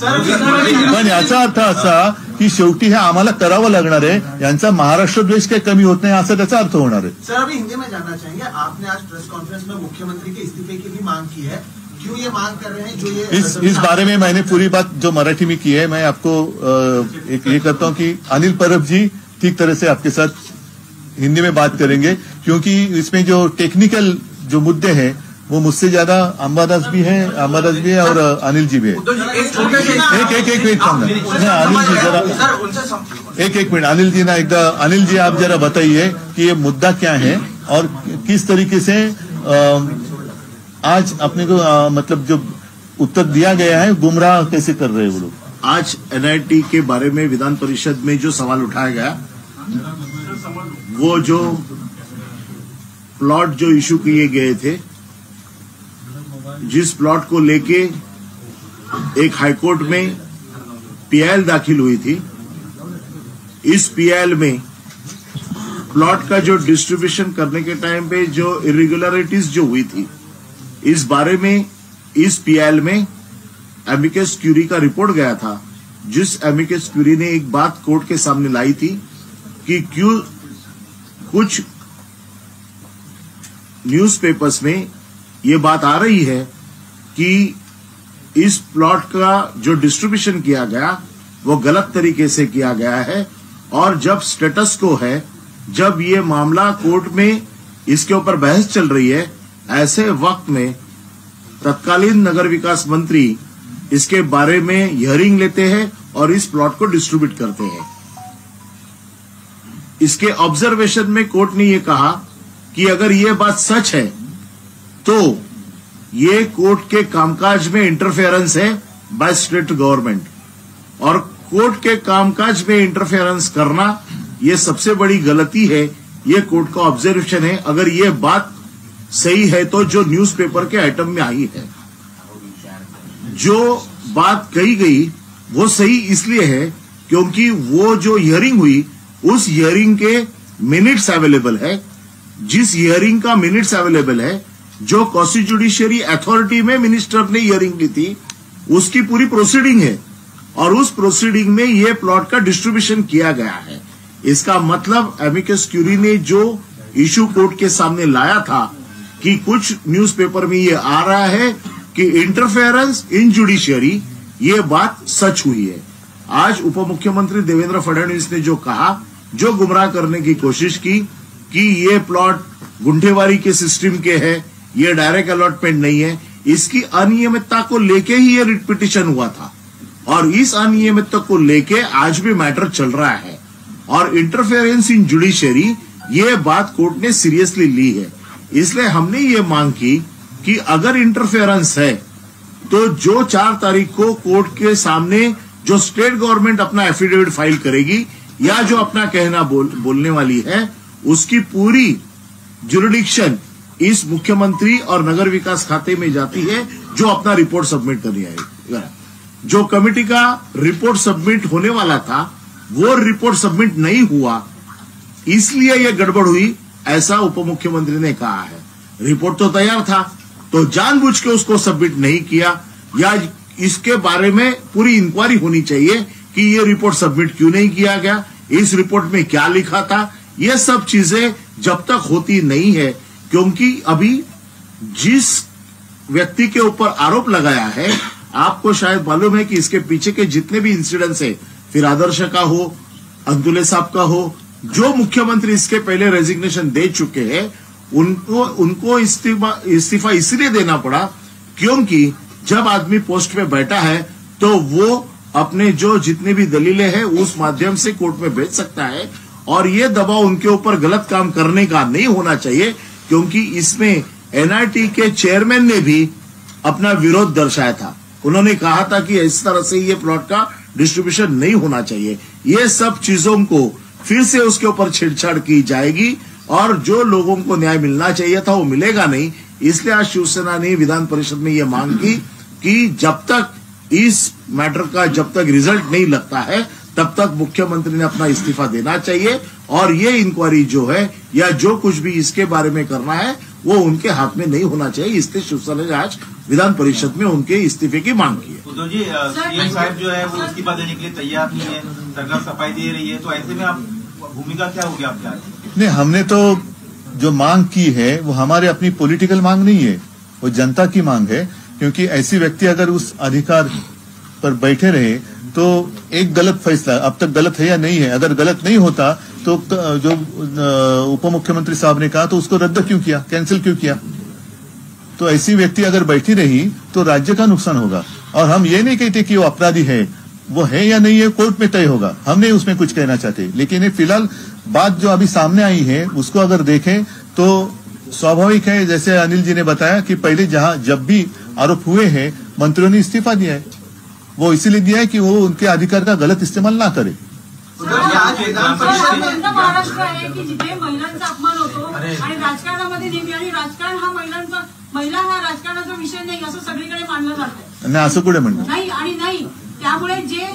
[SPEAKER 1] पण याचा अर्थ असा की शेवटी हे आम्हाला करावं लागणार आहे. यांचा महाराष्ट्र द्वेष काही कमी होत नाही असा त्याचा अर्थ होणार आहे.
[SPEAKER 11] सर, अभी हिंदी में जानना चाहेंगे, आपने आज प्रेस कॉन्फ्रेंस में मुख्यमंत्री के इस्तीफे की भी मांग की है, क्यों ये मांग कर रहे हैं? जो ये
[SPEAKER 1] इस बारे में मैंने पूरी बात जो मराठी में की है, मैं आपको एक ये करता हूं कि अनिल परब जी ठीक तरह से आपके साथ हिंदी में बात करेंगे, क्योंकि इसमें जो टेक्निकल जो मुद्दे हैं वो मुझसे ज्यादा अंबादास भी है और अनिल जी भी है. एक मिनट सांगा, अनिल जी जरा एक मिनट. अनिल जी ना एकदा, अनिल जी आप जरा बताइए कि ये मुद्दा क्या है और किस तरीके से आज अपने को मतलब जो उत्तर दिया गया है गुमराह कैसे कर रहे हैं वो लोग.
[SPEAKER 10] आज एनआईटी के बारे में विधान परिषद में जो सवाल उठाया गया, वो जो प्लॉट जो इशू किए गए थे, जिस प्लॉट को लेके एक हाईकोर्ट में पीआईएल दाखिल हुई थी, इस पीआईएल में प्लॉट का जो डिस्ट्रीब्यूशन करने के टाइम पे जो इरेगुलरिटीज जो हुई थी, इस बारे में इस पीआईएल में एमिकस क्यूरी का रिपोर्ट गया था, जिस एमिकस क्यूरी ने एक बात कोर्ट के सामने लाई थी कि क्यों कुछ न्यूज़पेपर्स में ये बात आ रही है कि इस प्लॉट का जो डिस्ट्रीब्यूशन किया गया वो गलत तरीके से किया गया है, और जब स्टेटस को है, जब ये मामला कोर्ट में इसके ऊपर बहस चल रही है, ऐसे वक्त में तत्कालीन नगर विकास मंत्री इसके बारे में हियरिंग लेते हैं और इस प्लॉट को डिस्ट्रीब्यूट करते हैं. इसके ऑब्जर्वेशन में कोर्ट ने ये कहा कि अगर ये बात सच है तो ये कोर्ट के कामकाज में इंटरफेरेंस है बाय स्टेट गवर्नमेंट, और कोर्ट के कामकाज में इंटरफेरेंस करना ये सबसे बड़ी गलती है. ये कोर्ट का ऑब्जर्वेशन है. अगर ये बात सही है तो जो न्यूज़पेपर के आइटम में आई है, जो बात कही गई वो सही इसलिए है क्योंकि वो जो हियरिंग हुई, उस हियरिंग के मिनट्स अवेलेबल है. जिस हियरिंग का मिनट्स अवेलेबल है, जो कॉन्स्टिट्यूशनरी अथॉरिटी में मिनिस्टर ने हियरिंग की थी, उसकी पूरी प्रोसीडिंग है, और उस प्रोसीडिंग में ये प्लॉट का डिस्ट्रीब्यूशन किया गया है. इसका मतलब एमिकस क्यूरी ने जो इशू कोर्ट के सामने लाया था कि कुछ न्यूज़पेपर में ये आ रहा है कि इंटरफेरेंस इन जुडिशियरी ये बात सच हुई है। आज उप मुख्यमंत्री देवेंद्र फडणवीस ने जो कहा, जो गुमराह करने की कोशिश की कि ये प्लॉट गुंठेवारी के सिस्टम के है, ये डायरेक्ट अलॉटमेंट नहीं है, इसकी अनियमितता को लेके ही ये रिट पिटीशन हुआ था और इस अनियमितता को लेके आज भी मैटर चल रहा है और इंटरफेरेंस इन जुडिशरी, ये बात कोर्ट ने सीरियसली ली है। इसलिए हमने ये मांग की कि अगर इंटरफेरेंस है तो जो 4 तारीख को कोर्ट के सामने जो स्टेट गवर्नमेंट अपना एफिडेविट फाइल करेगी या जो अपना कहना बोलने वाली है, उसकी पूरी जुरिडिक्शन इस मुख्यमंत्री और नगर विकास खाते में जाती है, जो अपना रिपोर्ट सबमिट करनी है। जो कमेटी का रिपोर्ट सबमिट होने वाला था वो रिपोर्ट सबमिट नहीं हुआ, इसलिए यह गड़बड़ हुई, ऐसा उप मुख्यमंत्री ने कहा है। रिपोर्ट तो तैयार था, तो जानबूझ के उसको सबमिट नहीं किया, या इसके बारे में पूरी इंक्वायरी होनी चाहिए कि ये रिपोर्ट सबमिट क्यों नहीं किया गया, इस रिपोर्ट में क्या लिखा था। ये सब चीजें जब तक होती नहीं है, क्योंकि अभी जिस व्यक्ति के ऊपर आरोप लगाया है, आपको शायद मालूम है कि इसके पीछे के जितने भी इंसिडेंट्स है, फिर आदर्श का हो, अंतुले साहब का हो, जो मुख्यमंत्री इसके पहले रेजिग्नेशन दे चुके हैं, उनको इस्तीफा इसलिए देना पड़ा क्योंकि जब आदमी पोस्ट पे बैठा है तो वो अपने जो जितने भी दलीलें हैं उस माध्यम से कोर्ट में भेज सकता है और ये दबाव उनके ऊपर गलत काम करने का नहीं होना चाहिए, क्योंकि इसमें एनआईटी के चेयरमैन ने भी अपना विरोध दर्शाया था। उन्होंने कहा था कि इस तरह से ये प्लॉट का डिस्ट्रीब्यूशन नहीं होना चाहिए। ये सब चीजों को फिर से उसके ऊपर छेड़छाड़ की जाएगी और जो लोगों को न्याय मिलना चाहिए था वो मिलेगा नहीं। इसलिए आज शिवसेना ने विधान परिषद में ये मांग की कि जब तक इस मैटर का जब तक रिजल्ट नहीं लगता है तब तक मुख्यमंत्री ने अपना इस्तीफा देना चाहिए और ये इंक्वायरी जो है या जो कुछ भी इसके बारे में करना है वो उनके हाथ में नहीं होना चाहिए। इसलिए शिवसेना ने आज विधान परिषद में उनके इस्तीफे की मांग की है।
[SPEAKER 7] उद्धव जी, सीएम साहब जो है वो इस्तीफा देने के लिए तैयार नहीं है, सरकार सफाई दे रही है, तो ऐसे में आप भूमिका क्या होगी आपकी आज?
[SPEAKER 1] नहीं, हमने तो जो मांग की है वो हमारे अपनी पॉलिटिकल मांग नहीं है, वो जनता की मांग है। क्योंकि ऐसी व्यक्ति अगर उस अधिकार पर बैठे रहे तो एक गलत फैसला, अब तक गलत है या नहीं है, अगर गलत नहीं होता तो जो उप मुख्यमंत्री साहब ने कहा तो उसको रद्द क्यों किया, कैंसिल क्यों किया। तो ऐसी व्यक्ति अगर बैठी रही तो राज्य का नुकसान होगा। और हम ये नहीं कहते कि वो अपराधी है, वो है या नहीं है कोर्ट में तय होगा, हम नहीं उसमें कुछ कहना चाहते। लेकिन ये फिलहाल बात जो अभी सामने आई है उसको अगर देखें तो स्वाभाविक है, जैसे अनिल जी ने बताया कि पहले जब भी आरोप हुए हैं मंत्रियों ने इस्तीफा दिया है, वो इसीलिए दिया है कि वो उनके अधिकार का गलत इस्तेमाल ना करे।
[SPEAKER 9] महाराष्ट्र आहे की जिथे महिलांचा अपमान होतो आणि राजकारणामध्ये नेहमी, आणि राजकारण हा महिला हा राजकारणाचा विषय नाही असं सगळीकडे मानलं जातं।
[SPEAKER 1] नाही, असं कुठे म्हणणं
[SPEAKER 9] नाही, त्यामुळे जे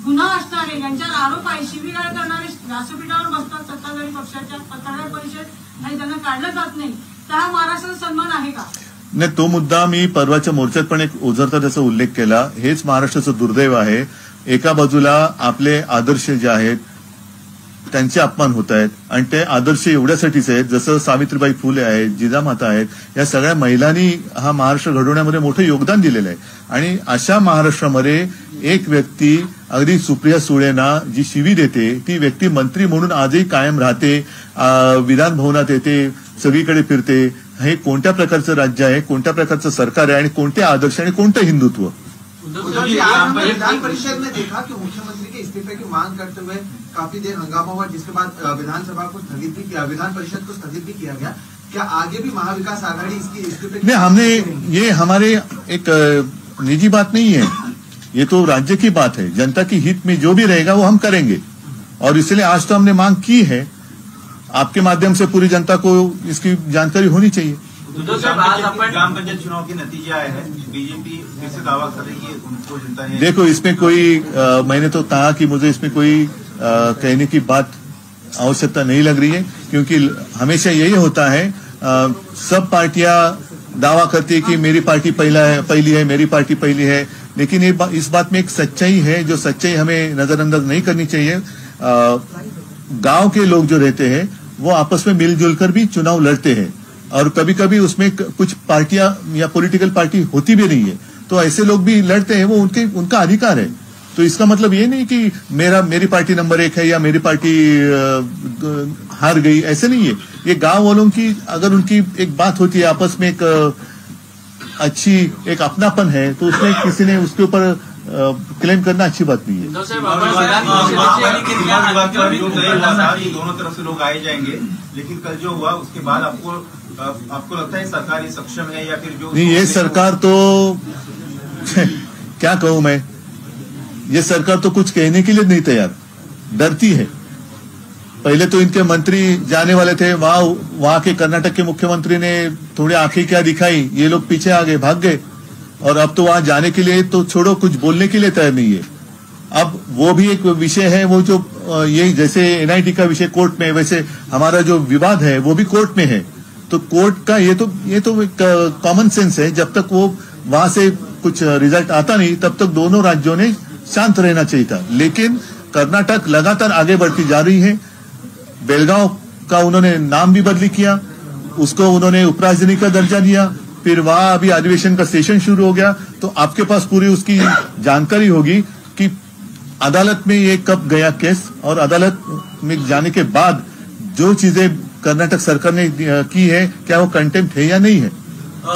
[SPEAKER 9] गुन्हा असणारे ज्यांच्यावर आरोप आहे, शिवीगाळ करणारे व्यासपीठावर बसतात सत्ताधारी पक्षाच्या पत्रकार परिषद आणि त्यांना काढलं जात नाही, त्या महाराष्ट्राचा सन्मान आहे का?
[SPEAKER 1] नाही, तो मुद्दा मी परवाच्या मोर्चात पण एक ओझरता त्याचा उल्लेख केला। हेच महाराष्ट्राचं दुर्दैव आहे। एका बाजूला आपले आदर्श जे आहेत त्यांचे अपमान होत आहेत आणि ते आदर्श एवढ्यासाठीच आहेत, जसं सावित्रीबाई फुले आहेत, जिजामाता आहेत, या सगळ्या महिलांनी हा महाराष्ट्र घडवण्यामध्ये मोठं योगदान दिलेलं आहे। आणि अशा महाराष्ट्रामध्ये एक व्यक्ती अगदी सुप्रिया सुळेंना जी शिवी देते ती व्यक्ती मंत्री म्हणून आजही कायम राहते, विधान भवनात येते, सगळीकडे फिरते। हे कोणत्या प्रकारचं राज्य आहे, कोणत्या प्रकारचं सरकार आहे आणि कोणते आदर्श आणि कोणतं हिंदुत्व?
[SPEAKER 11] विधान परिषद में देखा कि मुख्यमंत्री के इस्तीफे की मांग करते हुए काफी देर हंगामा हुआ, जिसके बाद विधानसभा को स्थगित भी किया, विधान परिषद को स्थगित भी किया गया। क्या आगे भी महाविकास आघाड़ी इसकी इस्तीफे
[SPEAKER 1] नहीं, हमने ये हमारे एक निजी बात नहीं है, ये तो राज्य की बात है। जनता की हित में जो भी रहेगा वो हम करेंगे और इसलिए आज तो हमने मांग की है। आपके माध्यम से पूरी जनता को इसकी जानकारी होनी चाहिए।
[SPEAKER 7] ग्राम पंचायत चुनाव के नतीजे आए हैं, बीजेपी फिर से दावा कर रही है, उनको जनता ने
[SPEAKER 1] देखो इसमें कोई मैंने तो कहा कि मुझे इसमें कोई कहने की बात आवश्यकता नहीं लग रही है, क्योंकि हमेशा यही होता है, सब पार्टियां दावा करती है कि मेरी पार्टी पहली है, मेरी पार्टी पहली है, लेकिन इस बात में एक सच्चाई है, जो सच्चाई हमें नजरअंदाज नहीं करनी चाहिए। गांव के लोग जो रहते हैं वो आपस में मिलजुल कर भी चुनाव लड़ते हैं और कभी कभी उसमें कुछ पार्टियां या पॉलिटिकल पार्टी होती भी नहीं है, तो ऐसे लोग भी लड़ते हैं, वो उनका अधिकार है। तो इसका मतलब ये नहीं कि मेरी पार्टी नंबर 1 है या मेरी पार्टी हार गई, ऐसे नहीं है। ये गांव वालों की अगर उनकी एक बात होती है, आपस में एक अच्छी एक अपनापन है, तो उसमें किसी ने उसके ऊपर क्लेम करना अच्छी बात नहीं है।
[SPEAKER 7] दोनों तरफ से लोग आए जाएंगे, लेकिन कल जो हुआ उसके बाद आपको लगता है सरकार ये सक्षम है या फिर जो
[SPEAKER 1] नहीं, ये सरकार तो क्या कहूं मैं, ये सरकार तो कुछ कहने के लिए नहीं तैयार, डरती है। पहले तो इनके मंत्री जाने वाले थे, वहां के कर्नाटक के मुख्यमंत्री ने थोड़ी आंखें क्या दिखाई, ये लोग पीछे आ गए, भाग गए, और अब तो वहां जाने के लिए तो छोड़ो, कुछ बोलने के लिए तैयार नहीं है। अब वो भी एक विषय है, वो जो ये जैसे एनआईटी का विषय कोर्ट में, वैसे हमारा जो विवाद है वो भी कोर्ट में है। तो कोर्ट का ये तो एक कॉमन सेंस है, जब तक वो वहां से कुछ रिजल्ट आता नहीं तब तक दोनों राज्यों ने शांत रहना चाहिए था। लेकिन कर्नाटक लगातार आगे बढ़ती जा रही है। बेलगांव का उन्होंने नाम भी बदली किया, उसको उन्होंने उपराजधानी का दर्जा दिया, फिर वहां अभी अधिवेशन का सेशन शुरू हो गया। तो आपके पास पूरी उसकी जानकारी होगी कि अदालत में ये कब गया केस, और अदालत में जाने के बाद जो चीजें कर्नाटक सरकार ने की है, क्या वो कंटेम्प्ट है या नहीं है।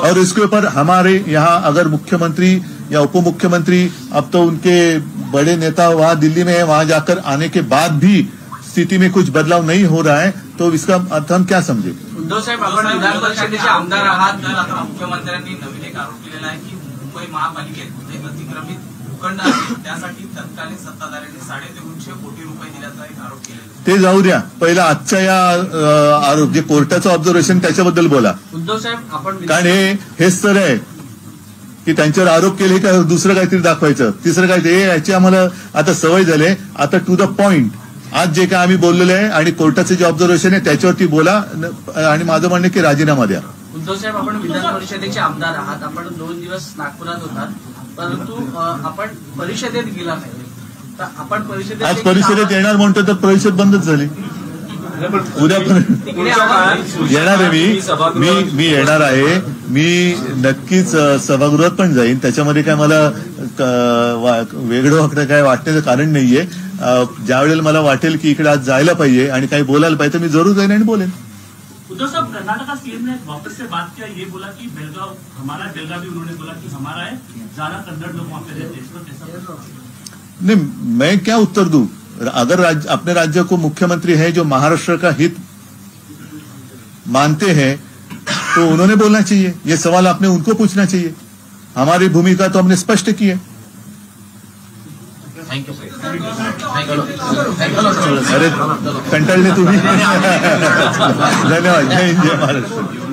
[SPEAKER 1] और इसके ऊपर हमारे यहाँ अगर मुख्यमंत्री या उप मुख्यमंत्री, अब तो उनके बड़े नेता वहां दिल्ली में है, वहां जाकर आने के बाद भी स्थिति में कुछ बदलाव नहीं हो रहा है, तो इसका अर्थ हम क्या समझे।
[SPEAKER 5] उद्धव साहेब, आपण विधान परिषदेचे आमदार आहात, तर आता मुख्यमंत्र्यांनी नवीन एक आरोप केलेला आहे की मुंबई महापालिकेत अतिक्रमित भूखंड आहे, त्यासाठी तत्कालीन सत्ताधाऱ्यांनी 350 कोटी रुपये दिल्याचा एक आरोप केलेला आहे।
[SPEAKER 1] ते जाऊ द्या, पहिला आजच्या या आरोप जे कोर्टाचं ऑब्झर्वेशन त्याच्याबद्दल बोला।
[SPEAKER 5] उद्धव साहेब, आपण
[SPEAKER 1] कारण हेच तर आहे की त्यांच्यावर आरोप केले का दुसरं काहीतरी दाखवायचं, तिसरं काहीतरी, याची आम्हाला आता सवय झाली। आता टू द पॉइंट, आज जे काय आम्ही बोललेलं आहे आणि कोर्टाचं जे ऑब्झर्वेशन आहे त्याच्यावरती बोला, आणि माझं म्हणणं की राजीनामा द्या।
[SPEAKER 5] उद्धव साहेब, आपण विधान परिषदेचे आमदार आहात, आपण 2 दिवस नागपुरात होतात, परंतु आपण परिषदेत गेला नाही, तर आपण परिषदेत
[SPEAKER 1] आज परिषदेत येणार म्हणतो तर परिषद बंदच झाली। उद्या येणार आहे मी येणार आहे, मी नक्कीच सभागृहात पण जाईन, त्याच्यामध्ये काय मला वेगळं वाटतं काय वाटण्याचं कारण नाहीये। ज्यावेळेला मला वाटेल की इकडे आज जायला पाहिजे आणि काही बोलायला पाहिजे तर मी जरूर जाईन आणि बोलेन।
[SPEAKER 2] उद्धव साहब, कर्नाटक का सीएम ने वापस से बात किया, ये बोला कि बेलगांव हमारा, बेलगांव भी उन्होंने बोला कि हमारा है, ज्यादा कन्नड़ लोग वहां पे रहते हैं।
[SPEAKER 1] नहीं, मैं क्या उत्तर दूं। अगर अपने राज्य को मुख्यमंत्री है जो महाराष्ट्र का हित मानते हैं तो उन्होंने बोलना चाहिए, ये सवाल आपने उनको पूछना चाहिए। हमारी भूमिका तो हमने स्पष्ट की है।
[SPEAKER 5] Thank you sir.
[SPEAKER 1] अरे कंटाळले तुम्ही। धन्यवाद। जय हिंद, जय महाराष्ट्र।